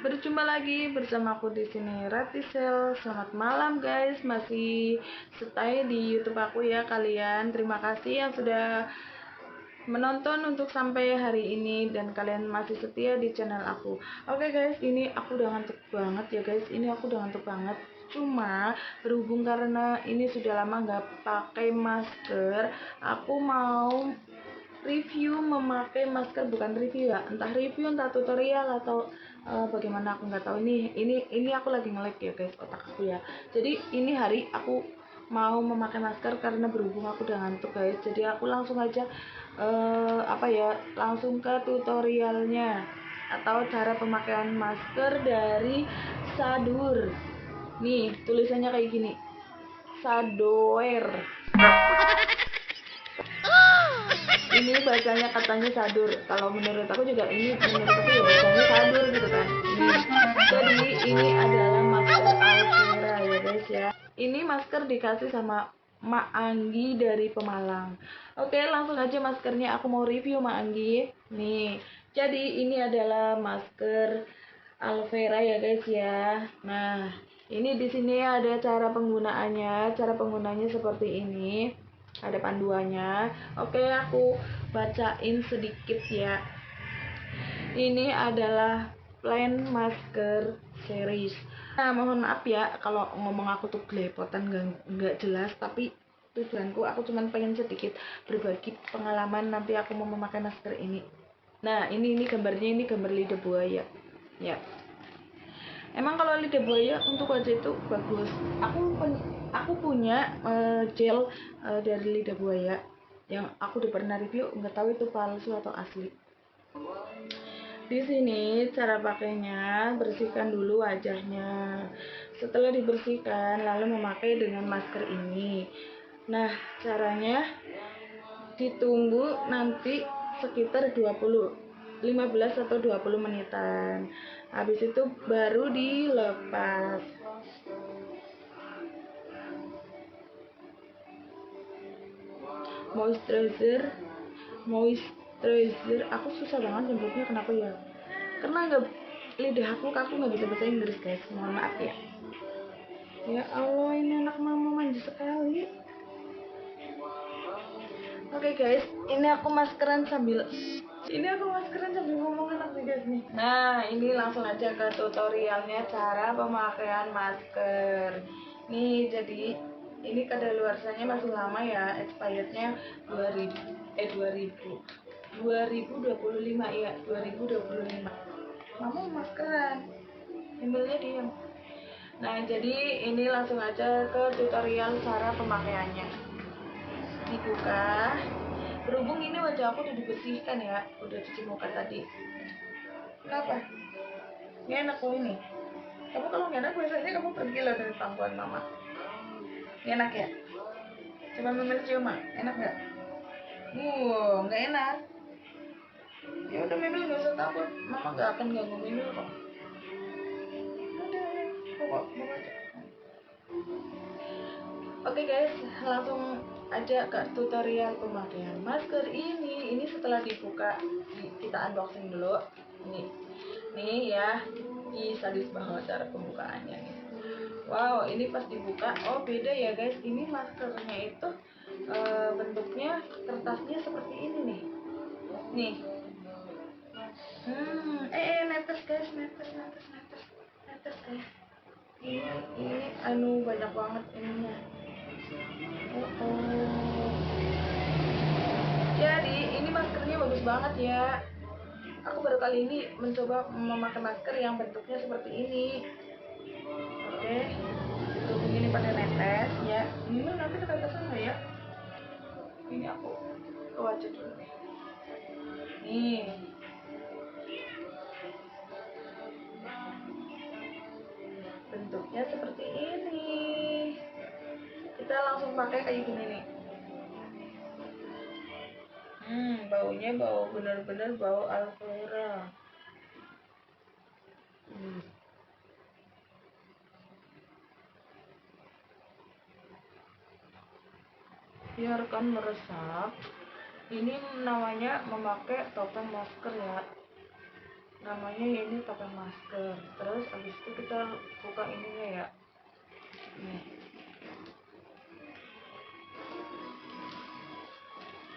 Berjumpa lagi bersama aku di sini Ratisel. Selamat malam guys, masih stay di YouTube aku ya kalian. Terima kasih yang sudah menonton untuk sampai hari ini dan kalian masih setia di channel aku. Oke guys, ini aku udah ngantuk banget ya guys. Ini aku udah ngantuk banget. Cuma berhubung karena ini sudah lama nggak pakai masker, aku mau review memakai masker, bukan review ya, entah review entah tutorial atau bagaimana aku nggak tahu. Ini aku lagi nge-lag ya guys, otak aku ya. Jadi ini hari aku mau memakai masker karena berhubung aku udah ngantuk guys. Jadi aku langsung aja langsung ke tutorialnya atau cara pemakaian masker dari Sadur. Nih tulisannya kayak gini, Sadoer. Ini bacanya katanya Sadur. Kalau menurut aku juga ini, menurut aku ya bacanya Sadur gitu kan. Jadi ini adalah masker Alvera ya guys ya. Ini masker dikasih sama Mak Anggi dari Pemalang. Oke, langsung aja maskernya aku mau review Mak Anggi. Nih, jadi ini adalah masker Alvera ya guys ya. Nah, ini di sini ada cara penggunaannya. Cara penggunanya seperti ini. Ada panduannya. Oke, aku bacain sedikit ya. Ini adalah plain masker series. Nah, mohon maaf ya kalau ngomong aku tuh gelepotan, nggak jelas, tapi tujuanku aku cuman pengen sedikit berbagi pengalaman nanti aku mau memakai masker ini. Nah, ini gambarnya, ini gambar lidah buaya. Ya. Emang kalau lidah buaya untuk wajah itu bagus. Aku punya gel dari lidah buaya yang aku udah pernah review, nggak tahu itu palsu atau asli. Di sini cara pakainya, bersihkan dulu wajahnya. Setelah dibersihkan, lalu memakai dengan masker ini. Nah, caranya ditunggu nanti sekitar 15 atau 20 menitan. Habis itu baru dilepas. Moisturizer aku susah banget nyebutnya, kenapa ya, karena nggak, lidah aku kaku, nggak bisa bahasa Inggris guys, mohon maaf ya. Ya Allah, ini anak mama manja sekali. Oke guys, ini aku maskeran sambil ngomong enak nih guys nih. Nah, ini langsung aja ke tutorialnya cara pemakaian masker. Nih, jadi ini kadaluarsanya masih lama ya, expirednya 2025 ya, 2025. Mama maskeran, emailnya diam. Nah, jadi ini langsung aja ke tutorial cara pemakaiannya. Dibuka. Berhubung ini wajah aku udah dibersihkan ya, udah cuci muka tadi. Kenapa? Ini enak kok ini. Kamu kalau nggak enak biasanya kamu pergi loh dari pangkuan mama. Ini enak ya? Coba memilih cium mak, enak nggak? Nggak enak. Ya udah, Memil nggak usah takut, mama nggak akan ganggu Memil kok. Udah, bawa aja. Oke guys, langsung aja ke tutorial pemakaian masker ini. Ini setelah dibuka, kita unboxing dulu. Nih ya, sadis banget cara pembukaannya nih. Wow, ini pas dibuka, oh beda ya guys. Ini maskernya itu bentuknya kertasnya seperti ini nih. Nih. Netes guys, netes guys. Ini banyak banget ininya. Jadi ini maskernya bagus banget ya. Aku baru kali ini mencoba memakai masker yang bentuknya seperti ini. Oke, ini pakai netes ya. Ini nanti ketetesan nggak ya? Ini aku ke wajah dulu. Nih. Bentuknya seperti ini. Kita langsung pakai kayak gini nih. Baunya bener-bener bau aloe vera. Biarkan meresap. Ini namanya memakai topeng masker ya. namanya ya ini pakai masker. Terus habis itu kita buka ininya ya. Nih.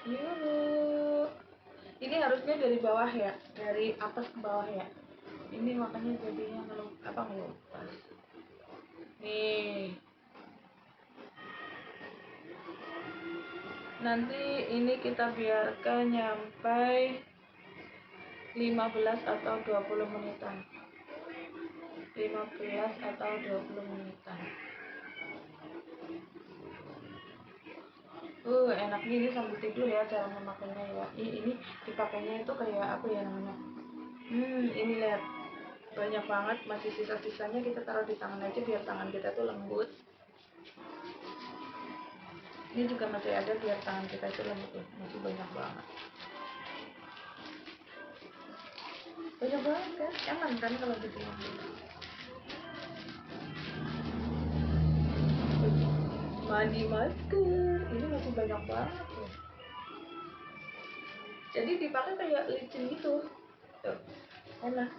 Yuk. Ini harusnya dari bawah ya, dari atas ke bawah ya. Ini makanya jadinya ngelupas. Nih. Nanti ini kita biarkan nyampe 15 atau 20 menitan. 15 atau 20 menitan. Enaknya ini sambil tidur ya cara memakainya ya. Ini dipakainya itu kayak apa ya namanya? Ini lihat. Banyak banget, masih sisa-sisanya kita taruh di tangan aja biar tangan kita tuh lembut. Ini juga masih ada biar tangan kita itu lembut, masih banyak banget. Banyak banget kan, enak kan kalau gitu. Mandi masker, ini masih banyak banget loh. Jadi dipakai kayak licin gitu. Tuh, enak.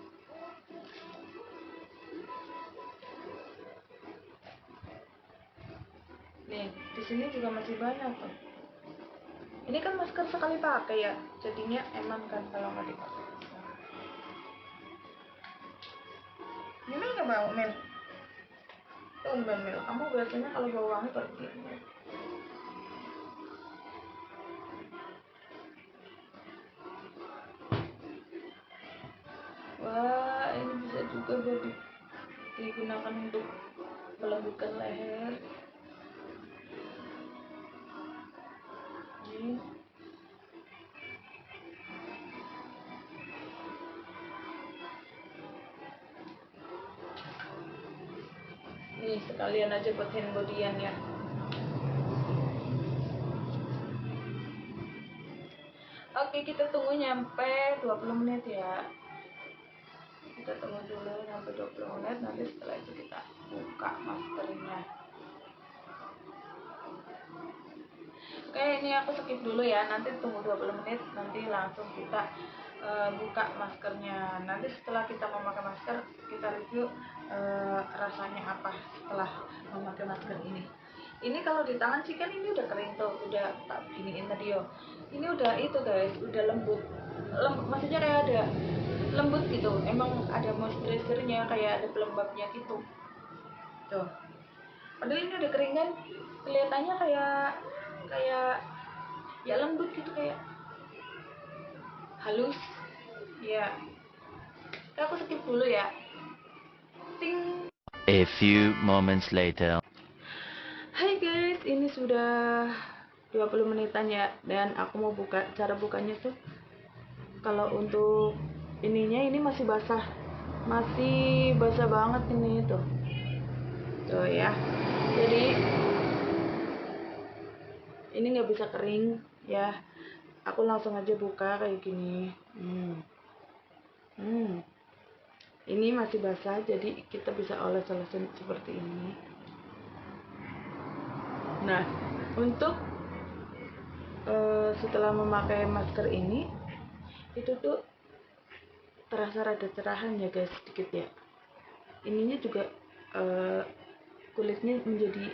Nih, di sini juga masih banyak tuh. Ini kan masker sekali pakai ya, jadinya eman kan kalau nggak dipakai. Ini nggak bau Mel? Tumben Mel, kamu biasanya kalau bau wangi pergi. Wah, ini bisa juga jadi digunakan untuk melembutkan leher. Ini. Nih sekalian aja buat hand bodyan ya. Oke, kita tunggu nyampe 20 menit ya. Kita tunggu dulu sampai 20 menit, nanti setelah itu kita buka maskernya. Oke, ini aku skip dulu ya, nanti tunggu 20 menit, nanti langsung kita buka maskernya. Nanti setelah kita memakai masker, kita review rasanya apa setelah memakai masker ini. Ini kalau di tangan sih kan ini udah kering tuh, udah tak giniin tadi yo. Ini udah itu guys, udah lembut. Maksudnya kayak ada lembut gitu. Emang ada moisturizer-nya, kayak ada pelembabnya gitu. Tuh. Padahal ini udah kering kan, kelihatannya kayak kayak ya lembut gitu, kayak halus. Ya. Aku skip dulu ya. Ting. A few moments later. Hai guys, ini sudah 20 menitan ya, dan aku mau buka. Cara bukanya tuh, kalau untuk ininya ini masih basah banget ini tuh ya. Jadi ini nggak bisa kering ya, aku langsung aja buka kayak gini. Ini masih basah, jadi kita bisa oles-olesin seperti ini. Nah, untuk setelah memakai masker ini, itu tuh terasa rada cerahan ya guys, sedikit ya. Ininya juga kulitnya menjadi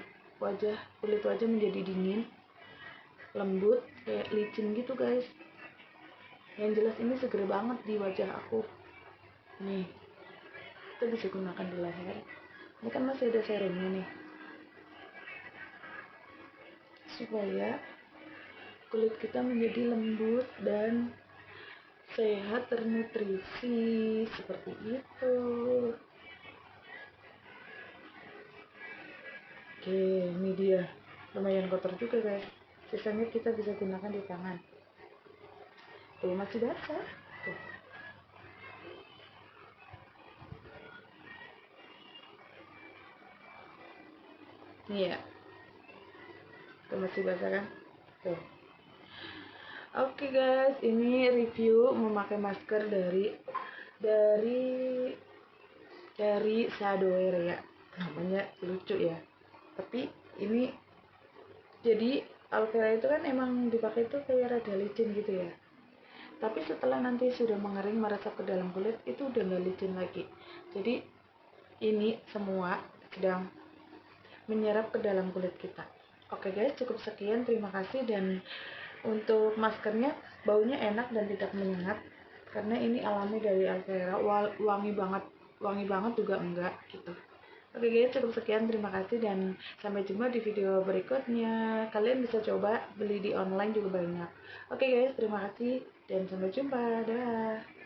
kulit wajah menjadi dingin, lembut, kayak licin gitu guys. Yang jelas ini seger banget di wajah aku. Nih, kita bisa gunakan di leher. Ini kan masih ada serumnya nih, supaya kulit kita menjadi lembut dan sehat, ternutrisi seperti itu. Oke, ini dia. Lumayan kotor juga guys. Sisanya kita bisa gunakan di tangan. Tuh, masih basah. Tuh. Nih ya. Tuh, masih basah kan? Tuh. Oke guys, ini review memakai masker dari Shadowear ya. Namanya lucu ya. Tapi ini jadi aloe vera itu kan emang dipakai tuh kayak rada licin gitu ya. Tapi setelah nanti sudah mengering meresap ke dalam kulit, itu udah nggak licin lagi. Jadi ini semua sedang menyerap ke dalam kulit kita. Oke guys, cukup sekian, terima kasih. Dan untuk maskernya baunya enak dan tidak menyengat karena ini alami dari aloe vera, wangi banget juga enggak gitu. Oke guys, cukup sekian, terima kasih dan sampai jumpa di video berikutnya. Kalian bisa coba beli di online juga banyak. Oke guys, terima kasih dan sampai jumpa. Dah.